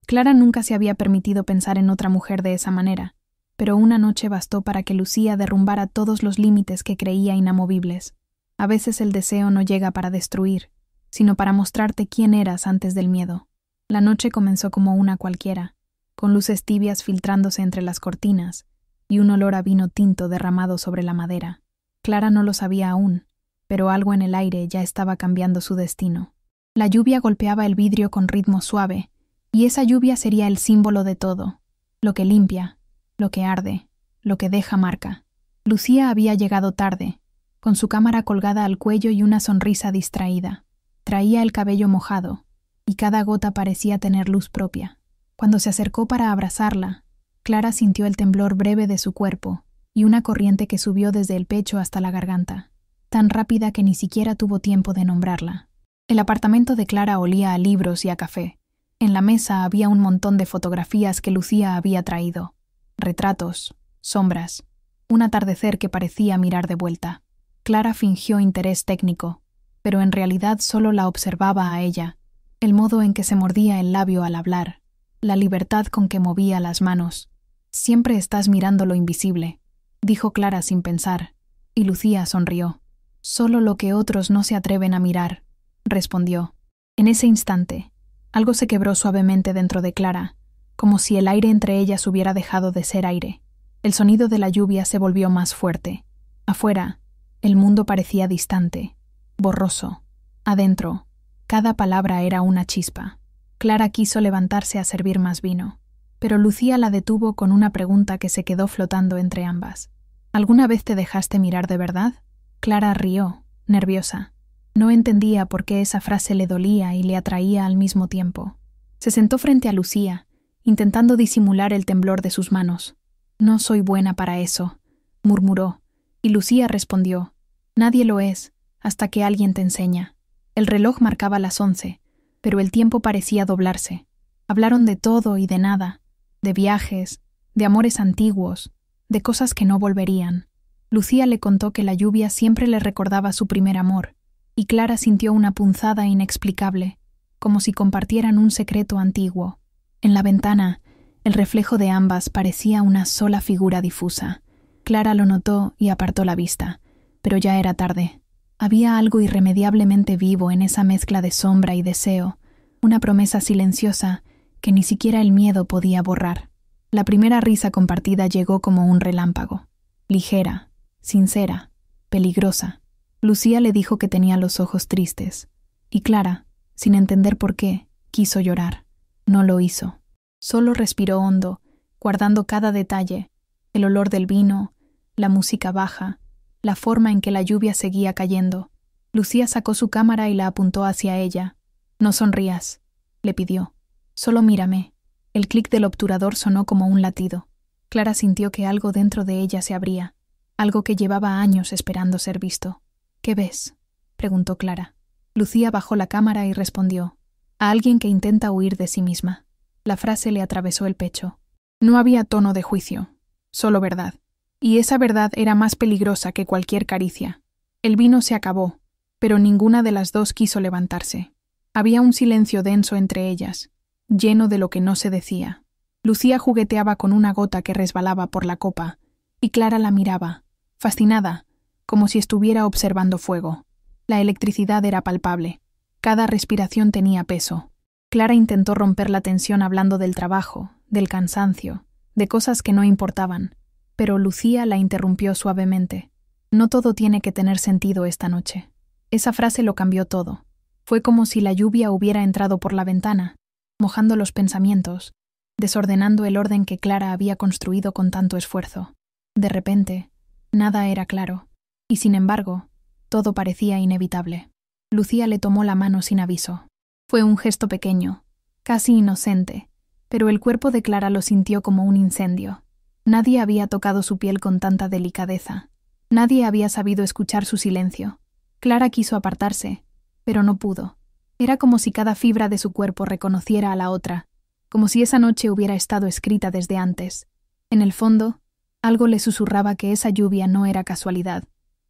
Clara nunca se había permitido pensar en otra mujer de esa manera, pero una noche bastó para que Lucía derrumbara todos los límites que creía inamovibles. A veces el deseo no llega para destruir, sino para mostrarte quién eras antes del miedo. La noche comenzó como una cualquiera, con luces tibias filtrándose entre las cortinas y un olor a vino tinto derramado sobre la madera. Clara no lo sabía aún, pero algo en el aire ya estaba cambiando su destino. La lluvia golpeaba el vidrio con ritmo suave, y esa lluvia sería el símbolo de todo, lo que limpia, lo que arde, lo que deja marca. Lucía había llegado tarde, con su cámara colgada al cuello y una sonrisa distraída. Traía el cabello mojado, y cada gota parecía tener luz propia. Cuando se acercó para abrazarla, Clara sintió el temblor breve de su cuerpo y una corriente que subió desde el pecho hasta la garganta, tan rápida que ni siquiera tuvo tiempo de nombrarla. El apartamento de Clara olía a libros y a café. En la mesa había un montón de fotografías que Lucía había traído. Retratos, sombras, un atardecer que parecía mirar de vuelta. Clara fingió interés técnico, pero en realidad solo la observaba a ella, el modo en que se mordía el labio al hablar, la libertad con que movía las manos. «Siempre estás mirando lo invisible», dijo Clara sin pensar, y Lucía sonrió. «Solo lo que otros no se atreven a mirar», respondió. En ese instante, algo se quebró suavemente dentro de Clara, como si el aire entre ellas hubiera dejado de ser aire. El sonido de la lluvia se volvió más fuerte. Afuera, el mundo parecía distante, borroso. Adentro, cada palabra era una chispa. Clara quiso levantarse a servir más vino, pero Lucía la detuvo con una pregunta que se quedó flotando entre ambas. «¿Alguna vez te dejaste mirar de verdad?» Clara rió, nerviosa. No entendía por qué esa frase le dolía y le atraía al mismo tiempo. Se sentó frente a Lucía, intentando disimular el temblor de sus manos. «No soy buena para eso», murmuró, y Lucía respondió: «Nadie lo es, hasta que alguien te enseña». El reloj marcaba las 11, pero el tiempo parecía doblarse. Hablaron de todo y de nada, de viajes, de amores antiguos, de cosas que no volverían. Lucía le contó que la lluvia siempre le recordaba su primer amor, y Clara sintió una punzada inexplicable, como si compartieran un secreto antiguo. En la ventana, el reflejo de ambas parecía una sola figura difusa. Clara lo notó y apartó la vista, pero ya era tarde. Había algo irremediablemente vivo en esa mezcla de sombra y deseo, una promesa silenciosa que ni siquiera el miedo podía borrar. La primera risa compartida llegó como un relámpago, ligera, sincera, peligrosa. Lucía le dijo que tenía los ojos tristes, y Clara, sin entender por qué, quiso llorar. No lo hizo. Solo respiró hondo, guardando cada detalle, el olor del vino, la música baja, la forma en que la lluvia seguía cayendo. Lucía sacó su cámara y la apuntó hacia ella. «No sonrías», le pidió. «Solo mírame». El clic del obturador sonó como un latido. Clara sintió que algo dentro de ella se abría, algo que llevaba años esperando ser visto. «¿Qué ves?», preguntó Clara. Lucía bajó la cámara y respondió: «A alguien que intenta huir de sí misma». La frase le atravesó el pecho. No había tono de juicio, solo verdad. Y esa verdad era más peligrosa que cualquier caricia. El vino se acabó, pero ninguna de las dos quiso levantarse. Había un silencio denso entre ellas, lleno de lo que no se decía. Lucía jugueteaba con una gota que resbalaba por la copa, y Clara la miraba, fascinada, como si estuviera observando fuego. La electricidad era palpable. Cada respiración tenía peso. Clara intentó romper la tensión hablando del trabajo, del cansancio, de cosas que no importaban, pero Lucía la interrumpió suavemente. «No todo tiene que tener sentido esta noche». Esa frase lo cambió todo. Fue como si la lluvia hubiera entrado por la ventana, mojando los pensamientos, desordenando el orden que Clara había construido con tanto esfuerzo. De repente, nada era claro, y sin embargo, todo parecía inevitable. Lucía le tomó la mano sin aviso. Fue un gesto pequeño, casi inocente, pero el cuerpo de Clara lo sintió como un incendio. Nadie había tocado su piel con tanta delicadeza. Nadie había sabido escuchar su silencio. Clara quiso apartarse, pero no pudo. Era como si cada fibra de su cuerpo reconociera a la otra, como si esa noche hubiera estado escrita desde antes. En el fondo, algo le susurraba que esa lluvia no era casualidad.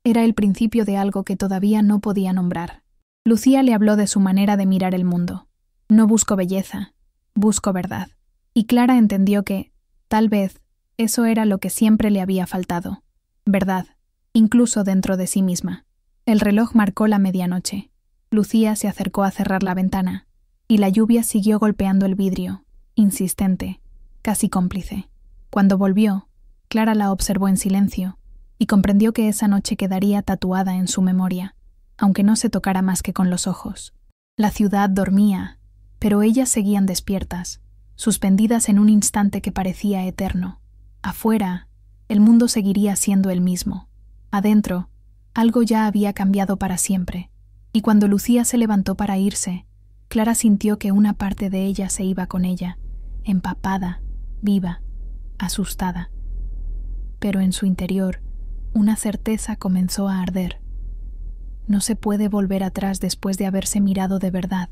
Era el principio de algo que todavía no podía nombrar. Lucía le habló de su manera de mirar el mundo. «No busco belleza, Busco verdad. Y Clara entendió que, tal vez, eso era lo que siempre le había faltado. Verdad, incluso dentro de sí misma. El reloj marcó la medianoche. Lucía se acercó a cerrar la ventana, y la lluvia siguió golpeando el vidrio, insistente, casi cómplice. Cuando volvió, Clara la observó en silencio, y comprendió que esa noche quedaría tatuada en su memoria, aunque no se tocara más que con los ojos. La ciudad dormía, pero ellas seguían despiertas, suspendidas en un instante que parecía eterno. Afuera, el mundo seguiría siendo el mismo. Adentro, algo ya había cambiado para siempre, y cuando Lucía se levantó para irse, Clara sintió que una parte de ella se iba con ella, empapada, viva, asustada. Pero en su interior, una certeza comenzó a arder. No se puede volver atrás después de haberse mirado de verdad.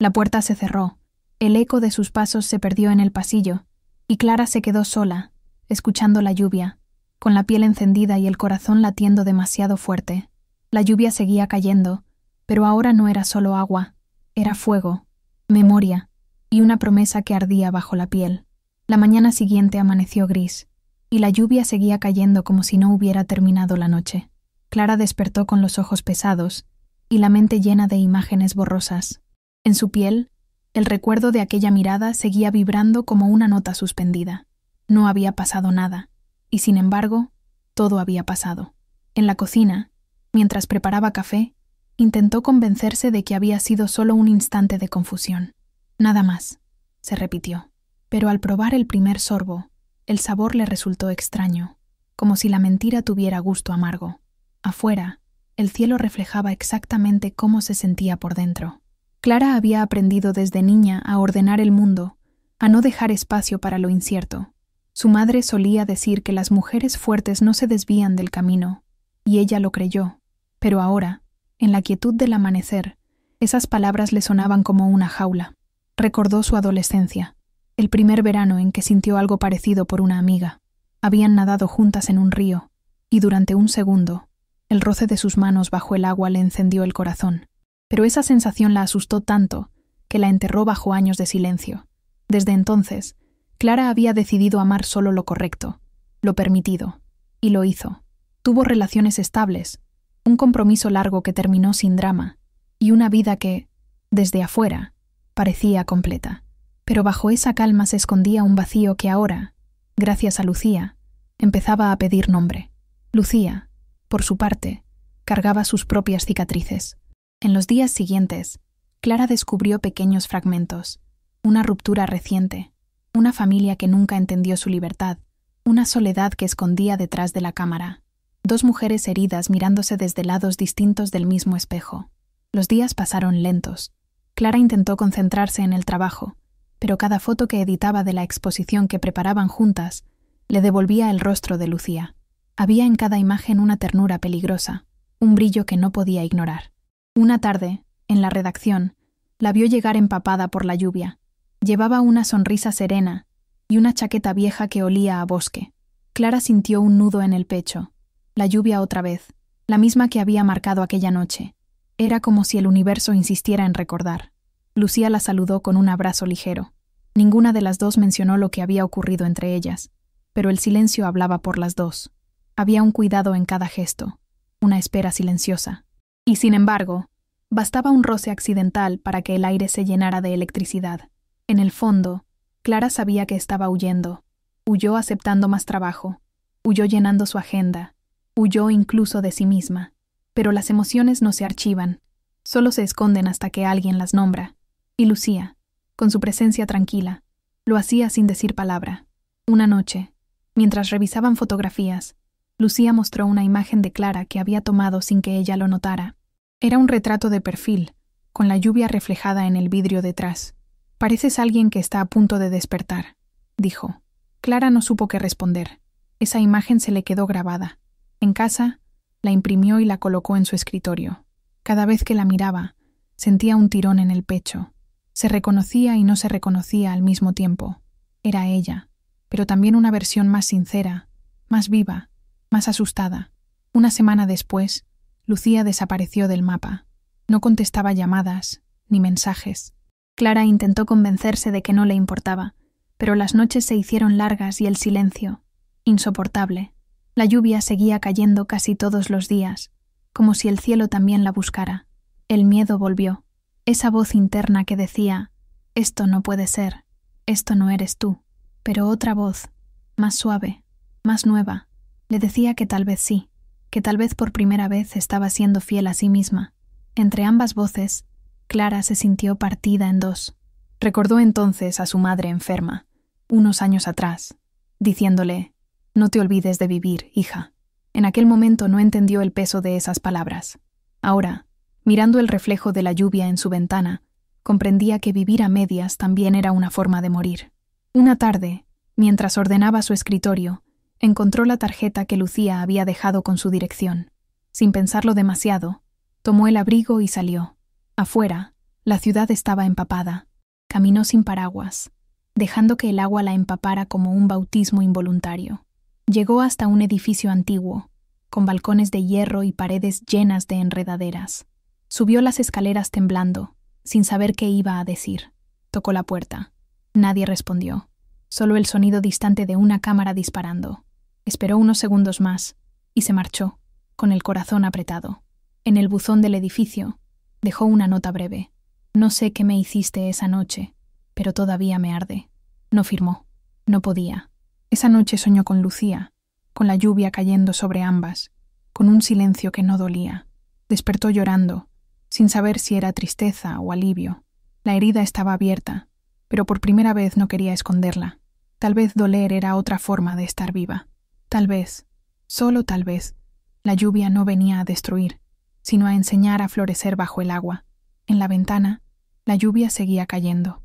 La puerta se cerró, el eco de sus pasos se perdió en el pasillo, y Clara se quedó sola, escuchando la lluvia, con la piel encendida y el corazón latiendo demasiado fuerte. La lluvia seguía cayendo, pero ahora no era solo agua, era fuego, memoria y una promesa que ardía bajo la piel. La mañana siguiente amaneció gris, y la lluvia seguía cayendo como si no hubiera terminado la noche. Clara despertó con los ojos pesados y la mente llena de imágenes borrosas. En su piel, el recuerdo de aquella mirada seguía vibrando como una nota suspendida. No había pasado nada, y sin embargo, todo había pasado. En la cocina, mientras preparaba café, intentó convencerse de que había sido solo un instante de confusión. Nada más, se repitió. Pero al probar el primer sorbo, el sabor le resultó extraño, como si la mentira tuviera gusto amargo. Afuera, el cielo reflejaba exactamente cómo se sentía por dentro. Clara había aprendido desde niña a ordenar el mundo, a no dejar espacio para lo incierto. Su madre solía decir que las mujeres fuertes no se desvían del camino, y ella lo creyó. Pero ahora, en la quietud del amanecer, esas palabras le sonaban como una jaula. Recordó su adolescencia, el primer verano en que sintió algo parecido por una amiga. Habían nadado juntas en un río, y durante un segundo, el roce de sus manos bajo el agua le encendió el corazón. Pero esa sensación la asustó tanto que la enterró bajo años de silencio. Desde entonces, Clara había decidido amar solo lo correcto, lo permitido, y lo hizo. Tuvo relaciones estables, un compromiso largo que terminó sin drama, y una vida que, desde afuera, parecía completa. Pero bajo esa calma se escondía un vacío que ahora, gracias a Lucía, empezaba a pedir nombre. Lucía, por su parte, cargaba sus propias cicatrices. En los días siguientes, Clara descubrió pequeños fragmentos, una ruptura reciente, una familia que nunca entendió su libertad, una soledad que escondía detrás de la cámara, dos mujeres heridas mirándose desde lados distintos del mismo espejo. Los días pasaron lentos. Clara intentó concentrarse en el trabajo, pero cada foto que editaba de la exposición que preparaban juntas le devolvía el rostro de Lucía. Había en cada imagen una ternura peligrosa, un brillo que no podía ignorar. Una tarde, en la redacción, la vio llegar empapada por la lluvia. Llevaba una sonrisa serena y una chaqueta vieja que olía a bosque. Clara sintió un nudo en el pecho. La lluvia otra vez, la misma que había marcado aquella noche. Era como si el universo insistiera en recordar. Lucía la saludó con un abrazo ligero. Ninguna de las dos mencionó lo que había ocurrido entre ellas, pero el silencio hablaba por las dos. Había un cuidado en cada gesto, una espera silenciosa. Y sin embargo, bastaba un roce accidental para que el aire se llenara de electricidad. En el fondo, Clara sabía que estaba huyendo. Huyó aceptando más trabajo, huyó llenando su agenda, huyó incluso de sí misma. Pero las emociones no se archivan, solo se esconden hasta que alguien las nombra. Y Lucía, con su presencia tranquila, lo hacía sin decir palabra. Una noche, mientras revisaban fotografías, Lucía mostró una imagen de Clara que había tomado sin que ella lo notara. Era un retrato de perfil, con la lluvia reflejada en el vidrio detrás. «Pareces alguien que está a punto de despertar», dijo. Clara no supo qué responder. Esa imagen se le quedó grabada. En casa, la imprimió y la colocó en su escritorio. Cada vez que la miraba, sentía un tirón en el pecho. Se reconocía y no se reconocía al mismo tiempo. Era ella, pero también una versión más sincera, más viva, más asustada. Una semana después, Lucía desapareció del mapa. No contestaba llamadas, ni mensajes. Clara intentó convencerse de que no le importaba, pero las noches se hicieron largas y el silencio, insoportable. La lluvia seguía cayendo casi todos los días, como si el cielo también la buscara. El miedo volvió. Esa voz interna que decía, «Esto no puede ser, esto no eres tú». Pero otra voz, más suave, más nueva, le decía que tal vez sí, que tal vez por primera vez estaba siendo fiel a sí misma. Entre ambas voces, Clara se sintió partida en dos. Recordó entonces a su madre enferma, unos años atrás, diciéndole, «No te olvides de vivir, hija». En aquel momento no entendió el peso de esas palabras. Ahora, mirando el reflejo de la lluvia en su ventana, comprendía que vivir a medias también era una forma de morir. Una tarde, mientras ordenaba su escritorio, encontró la tarjeta que Lucía había dejado con su dirección. Sin pensarlo demasiado, tomó el abrigo y salió. Afuera, la ciudad estaba empapada. Caminó sin paraguas, dejando que el agua la empapara como un bautismo involuntario. Llegó hasta un edificio antiguo, con balcones de hierro y paredes llenas de enredaderas. Subió las escaleras temblando, sin saber qué iba a decir. Tocó la puerta. Nadie respondió, solo el sonido distante de una cámara disparando. Esperó unos segundos más y se marchó, con el corazón apretado. En el buzón del edificio, dejó una nota breve. «No sé qué me hiciste esa noche, pero todavía me arde». No firmó. No podía. Esa noche soñó con Lucía, con la lluvia cayendo sobre ambas, con un silencio que no dolía. Despertó llorando, sin saber si era tristeza o alivio. La herida estaba abierta, pero por primera vez no quería esconderla. Tal vez doler era otra forma de estar viva. Tal vez, solo tal vez, la lluvia no venía a destruir, sino a enseñar a florecer bajo el agua. En la ventana, la lluvia seguía cayendo.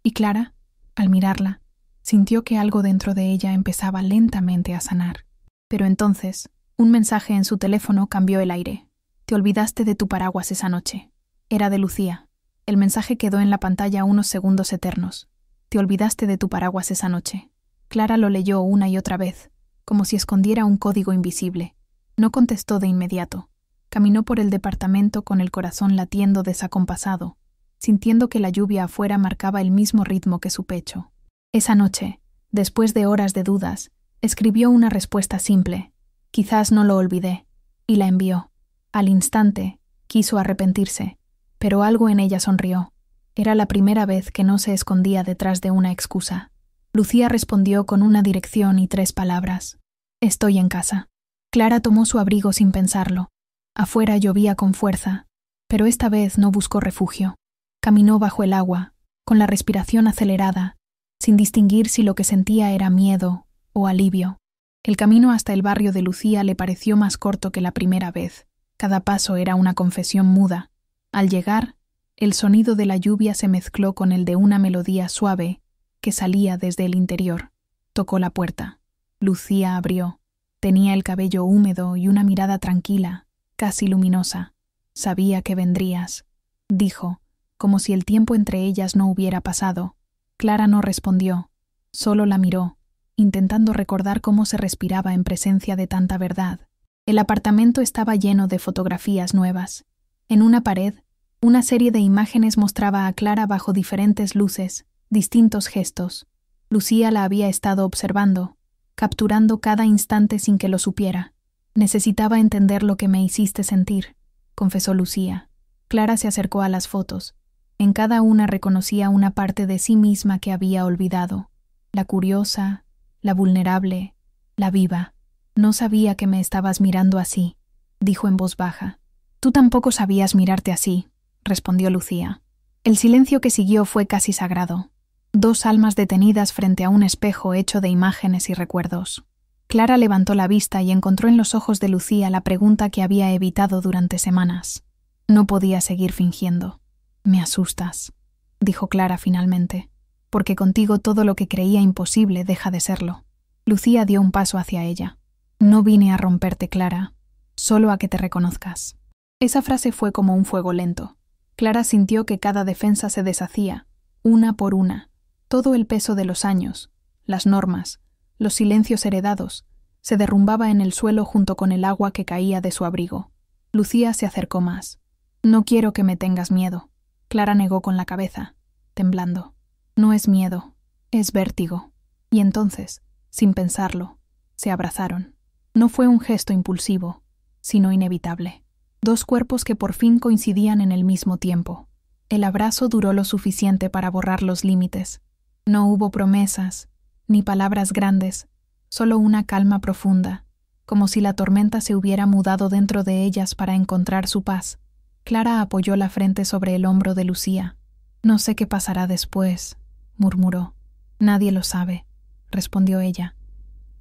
Y Clara, al mirarla, sintió que algo dentro de ella empezaba lentamente a sanar. Pero entonces, un mensaje en su teléfono cambió el aire. «Te olvidaste de tu paraguas esa noche». Era de Lucía. El mensaje quedó en la pantalla unos segundos eternos. «Te olvidaste de tu paraguas esa noche». Clara lo leyó una y otra vez, como si escondiera un código invisible. No contestó de inmediato. Caminó por el departamento con el corazón latiendo desacompasado, sintiendo que la lluvia afuera marcaba el mismo ritmo que su pecho. Esa noche, después de horas de dudas, escribió una respuesta simple. «Quizás no lo olvidé», y la envió. Al instante, quiso arrepentirse, pero algo en ella sonrió. Era la primera vez que no se escondía detrás de una excusa. Lucía respondió con una dirección y 3 palabras. «Estoy en casa». Clara tomó su abrigo sin pensarlo. Afuera llovía con fuerza, pero esta vez no buscó refugio. Caminó bajo el agua, con la respiración acelerada, sin distinguir si lo que sentía era miedo o alivio. El camino hasta el barrio de Lucía le pareció más corto que la primera vez. Cada paso era una confesión muda. Al llegar, el sonido de la lluvia se mezcló con el de una melodía suave que salía desde el interior. Tocó la puerta. Lucía abrió. Tenía el cabello húmedo y una mirada tranquila, casi luminosa. «Sabía que vendrías», dijo, como si el tiempo entre ellas no hubiera pasado. Clara no respondió, solo la miró, intentando recordar cómo se respiraba en presencia de tanta verdad. El apartamento estaba lleno de fotografías nuevas. En una pared, una serie de imágenes mostraba a Clara bajo diferentes luces, distintos gestos. Lucía la había estado observando, capturando cada instante sin que lo supiera. «Necesitaba entender lo que me hiciste sentir», confesó Lucía. Clara se acercó a las fotos. En cada una reconocía una parte de sí misma que había olvidado. La curiosa, la vulnerable, la viva. «No sabía que me estabas mirando así», dijo en voz baja. «Tú tampoco sabías mirarte así», respondió Lucía. El silencio que siguió fue casi sagrado. 2 almas detenidas frente a un espejo hecho de imágenes y recuerdos. Clara levantó la vista y encontró en los ojos de Lucía la pregunta que había evitado durante semanas. No podía seguir fingiendo. «Me asustas», dijo Clara finalmente, «porque contigo todo lo que creía imposible deja de serlo». Lucía dio un paso hacia ella. «No vine a romperte, Clara, solo a que te reconozcas». Esa frase fue como un fuego lento. Clara sintió que cada defensa se deshacía, una por una. Todo el peso de los años, las normas, los silencios heredados, se derrumbaba en el suelo junto con el agua que caía de su abrigo. Lucía se acercó más. «No quiero que me tengas miedo». Clara negó con la cabeza. temblando. No es miedo, es vértigo. Y entonces, sin pensarlo, se abrazaron. No fue un gesto impulsivo, sino inevitable. Dos cuerpos que por fin coincidían en el mismo tiempo. El abrazo duró lo suficiente para borrar los límites. No hubo promesas, ni palabras grandes, solo una calma profunda, como si la tormenta se hubiera mudado dentro de ellas para encontrar su paz. Clara apoyó la frente sobre el hombro de Lucía. «No sé qué pasará después», murmuró. «Nadie lo sabe», respondió ella.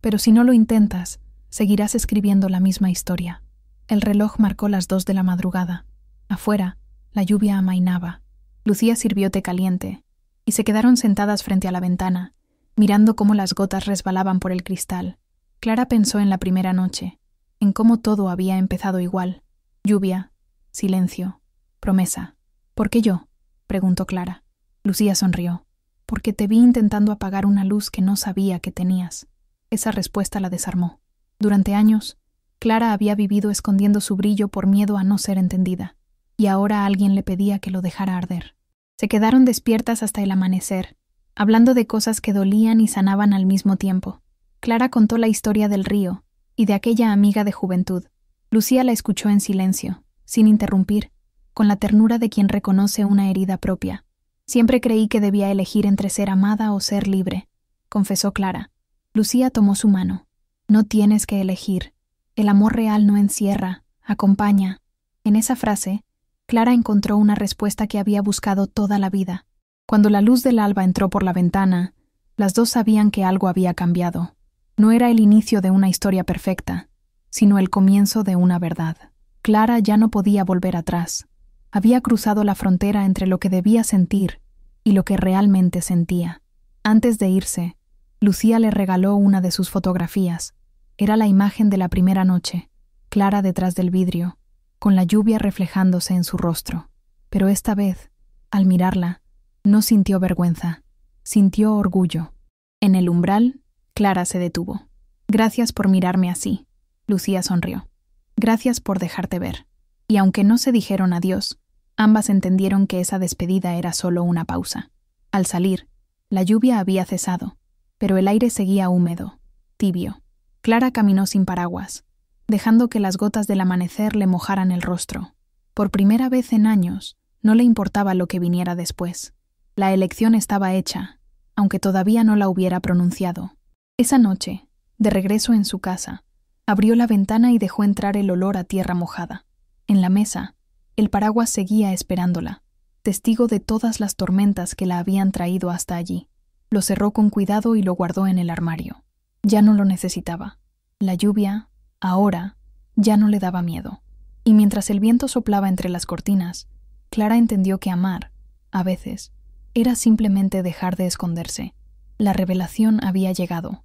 «Pero si no lo intentas, seguirás escribiendo la misma historia». El reloj marcó las 2 de la madrugada. Afuera, la lluvia amainaba. Lucía sirvió té caliente, y se quedaron sentadas frente a la ventana, mirando cómo las gotas resbalaban por el cristal. Clara pensó en la primera noche, en cómo todo había empezado igual. Lluvia, silencio, promesa. «¿Por qué yo?», preguntó Clara. Lucía sonrió. «Porque te vi intentando apagar una luz que no sabía que tenías». Esa respuesta la desarmó. Durante años, Clara había vivido escondiendo su brillo por miedo a no ser entendida, y ahora alguien le pedía que lo dejara arder. Se quedaron despiertas hasta el amanecer, hablando de cosas que dolían y sanaban al mismo tiempo. Clara contó la historia del río y de aquella amiga de juventud. Lucía la escuchó en silencio, sin interrumpir, con la ternura de quien reconoce una herida propia. «Siempre creí que debía elegir entre ser amada o ser libre», confesó Clara. Lucía tomó su mano. «No tienes que elegir. El amor real no encierra, acompaña». En esa frase, Clara encontró una respuesta que había buscado toda la vida. Cuando la luz del alba entró por la ventana, las dos sabían que algo había cambiado. No era el inicio de una historia perfecta, sino el comienzo de una verdad. Clara ya no podía volver atrás. Había cruzado la frontera entre lo que debía sentir y lo que realmente sentía. Antes de irse, Lucía le regaló una de sus fotografías. Era la imagen de la primera noche, Clara detrás del vidrio, con la lluvia reflejándose en su rostro. Pero esta vez, al mirarla, no sintió vergüenza, sintió orgullo. En el umbral, Clara se detuvo. «Gracias por mirarme así», Lucía sonrió. «Gracias por dejarte ver». Y aunque no se dijeron adiós, ambas entendieron que esa despedida era solo una pausa. Al salir, la lluvia había cesado, pero el aire seguía húmedo, tibio. Clara caminó sin paraguas, dejando que las gotas del amanecer le mojaran el rostro. Por primera vez en años, no le importaba lo que viniera después. La elección estaba hecha, aunque todavía no la hubiera pronunciado. Esa noche, de regreso en su casa, abrió la ventana y dejó entrar el olor a tierra mojada. En la mesa, el paraguas seguía esperándola, testigo de todas las tormentas que la habían traído hasta allí. Lo cerró con cuidado y lo guardó en el armario. Ya no lo necesitaba. La lluvia, ahora, ya no le daba miedo. Y mientras el viento soplaba entre las cortinas, Clara entendió que amar, a veces, era simplemente dejar de esconderse. La revelación había llegado.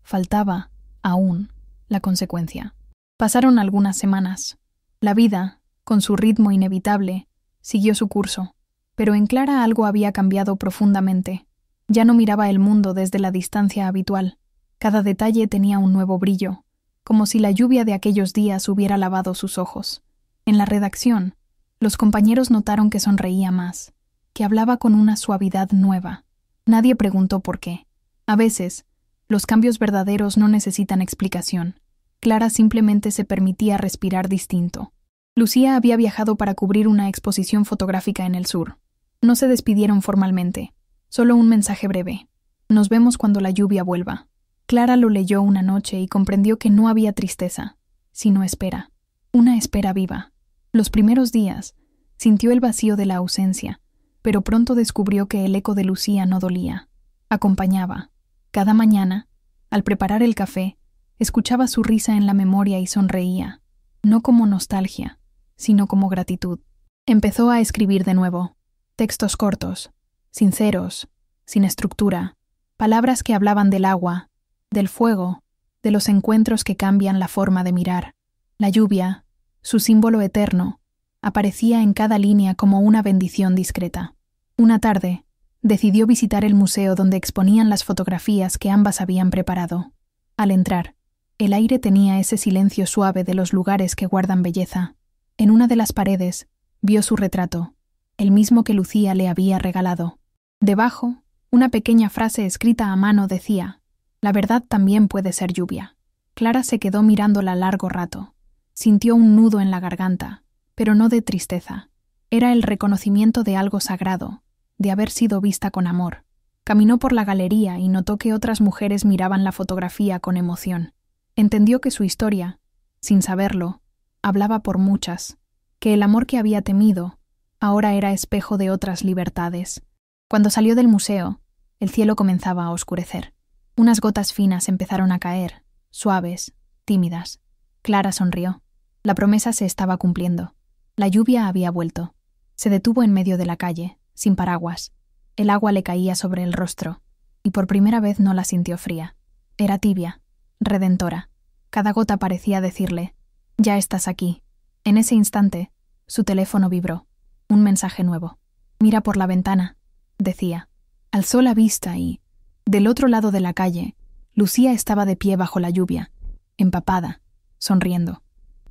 Faltaba, aún, la consecuencia. Pasaron algunas semanas. La vida, con su ritmo inevitable, siguió su curso. Pero en Clara algo había cambiado profundamente. Ya no miraba el mundo desde la distancia habitual. Cada detalle tenía un nuevo brillo, como si la lluvia de aquellos días hubiera lavado sus ojos. En la redacción, los compañeros notaron que sonreía más, que hablaba con una suavidad nueva. Nadie preguntó por qué. A veces, los cambios verdaderos no necesitan explicación. Clara simplemente se permitía respirar distinto. Lucía había viajado para cubrir una exposición fotográfica en el sur. No se despidieron formalmente, solo un mensaje breve. «Nos vemos cuando la lluvia vuelva». Clara lo leyó una noche y comprendió que no había tristeza, sino espera. Una espera viva. Los primeros días, sintió el vacío de la ausencia, pero pronto descubrió que el eco de Lucía no dolía. Acompañaba. Cada mañana, al preparar el café, escuchaba su risa en la memoria y sonreía, no como nostalgia, sino como gratitud. Empezó a escribir de nuevo. Textos cortos, sinceros, sin estructura, palabras que hablaban del agua, del fuego, de los encuentros que cambian la forma de mirar. La lluvia, su símbolo eterno, aparecía en cada línea como una bendición discreta. Una tarde, decidió visitar el museo donde exponían las fotografías que ambas habían preparado. Al entrar, el aire tenía ese silencio suave de los lugares que guardan belleza. En una de las paredes, vio su retrato, el mismo que Lucía le había regalado. Debajo, una pequeña frase escrita a mano decía: «La verdad también puede ser lluvia». Clara se quedó mirándola largo rato. Sintió un nudo en la garganta, pero no de tristeza. Era el reconocimiento de algo sagrado, de haber sido vista con amor. Caminó por la galería y notó que otras mujeres miraban la fotografía con emoción. Entendió que su historia, sin saberlo, hablaba por muchas, que el amor que había temido ahora era espejo de otras libertades. Cuando salió del museo, el cielo comenzaba a oscurecer. Unas gotas finas empezaron a caer, suaves, tímidas. Clara sonrió. La promesa se estaba cumpliendo. La lluvia había vuelto. Se detuvo en medio de la calle, sin paraguas. El agua le caía sobre el rostro, y por primera vez no la sintió fría. Era tibia, redentora. Cada gota parecía decirle: «Ya estás aquí». En ese instante, su teléfono vibró. Un mensaje nuevo. «Mira por la ventana», decía. Alzó la vista y, del otro lado de la calle, Lucía estaba de pie bajo la lluvia, empapada, sonriendo.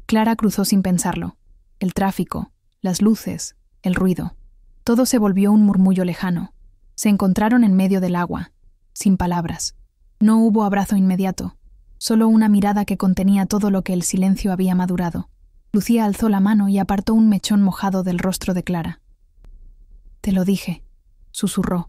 Clara cruzó sin pensarlo. El tráfico, las luces, el ruido. Todo se volvió un murmullo lejano. Se encontraron en medio del agua, sin palabras. No hubo abrazo inmediato, solo una mirada que contenía todo lo que el silencio había madurado. Lucía alzó la mano y apartó un mechón mojado del rostro de Clara. «Te lo dije», susurró.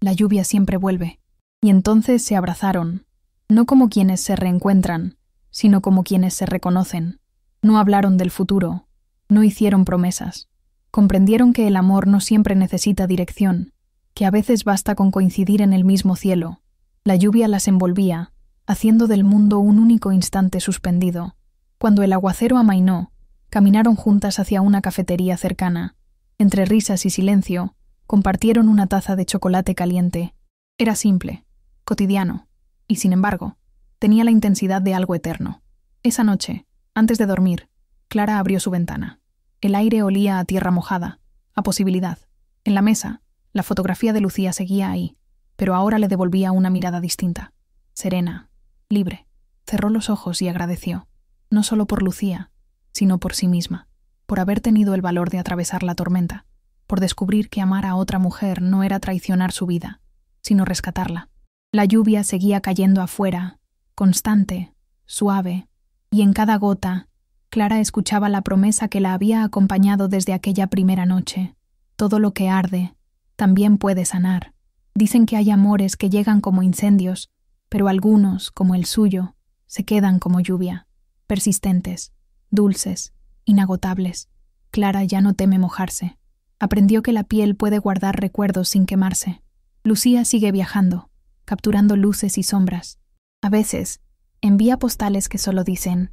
«La lluvia siempre vuelve». Y entonces se abrazaron, no como quienes se reencuentran, sino como quienes se reconocen. No hablaron del futuro, no hicieron promesas. Comprendieron que el amor no siempre necesita dirección, que a veces basta con coincidir en el mismo cielo. La lluvia las envolvía, haciendo del mundo un único instante suspendido. Cuando el aguacero amainó, caminaron juntas hacia una cafetería cercana. Entre risas y silencio, compartieron una taza de chocolate caliente. Era simple, cotidiano, y sin embargo, tenía la intensidad de algo eterno. Esa noche, antes de dormir, Clara abrió su ventana. El aire olía a tierra mojada, a posibilidad. En la mesa, la fotografía de Lucía seguía ahí, pero ahora le devolvía una mirada distinta. Serena, libre. Cerró los ojos y agradeció, no solo por Lucía, sino por sí misma, por haber tenido el valor de atravesar la tormenta, por descubrir que amar a otra mujer no era traicionar su vida, sino rescatarla. La lluvia seguía cayendo afuera, constante, suave, y en cada gota, Clara escuchaba la promesa que la había acompañado desde aquella primera noche. Todo lo que arde también puede sanar. Dicen que hay amores que llegan como incendios, pero algunos, como el suyo, se quedan como lluvia, persistentes, dulces, inagotables. Clara ya no teme mojarse. Aprendió que la piel puede guardar recuerdos sin quemarse. Lucía sigue viajando, capturando luces y sombras. A veces, envía postales que solo dicen: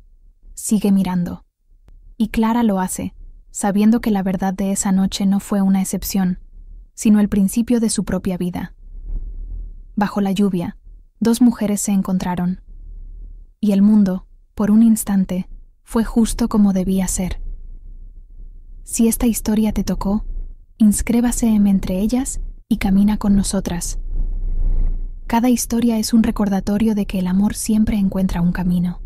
«Sigue mirando». Y Clara lo hace, sabiendo que la verdad de esa noche no fue una excepción, sino el principio de su propia vida. Bajo la lluvia, dos mujeres se encontraron. Y el mundo, por un instante, fue justo como debía ser. Si esta historia te tocó, inscríbase entre ellas y camina con nosotras. Cada historia es un recordatorio de que el amor siempre encuentra un camino.